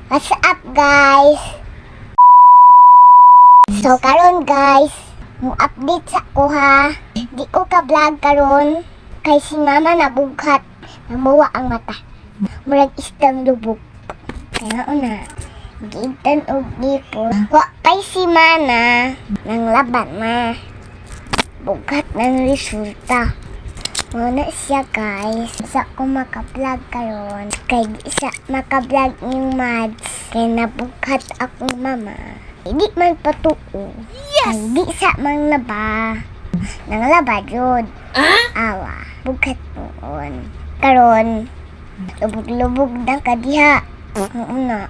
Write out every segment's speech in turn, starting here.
What's up, guys? So karon guys, mo update sa ko ha. Di ko ka vlog karon kay si mama nabughat, namuwa ang mata. Murag istang lubog. Kaya una, gitan og nipon. Wa kay si mana nang laban na. Bughat ng resulta. Muna siya guys, isa ko maka-vlog karon. Kay di sa maka-vlog yung mads, kay nabughat akong mama. Hindi man patuo. Yes! Ay, di sa mang laba. Nang laba jud. Awa, bughat noon. Karon, lubog-lubog na kadiha. Una.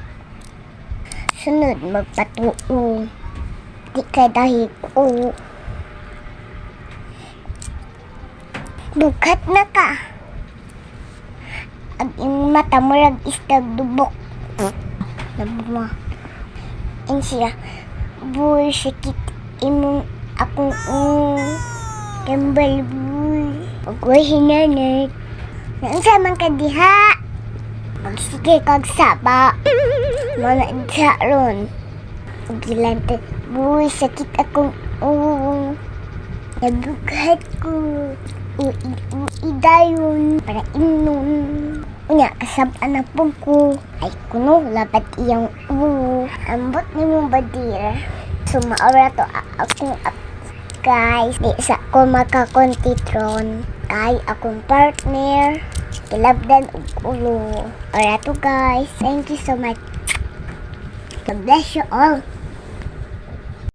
Sunod magpatuo. Di kay dahil ko. Bughat na ka. Ang iyong mata murag istag dubok. Nabuma. Ang siya, boy, sakit imong akong kembal, boy. Huwag hinanay. Nang sa man ka diha. Magsige kag saba. Mga diha ron. Pagilante, boy, sakit akong nabughat ko. Idayon para inom. Unya, kasabaan na po ko. Ay, kuno, labat iyang ambot ni mong badir. So, maura to akong guys. Di sa ko makakontitron. Kay akong partner. Kilabdan og ulo. Ora to guys. Thank you so much. God bless you all.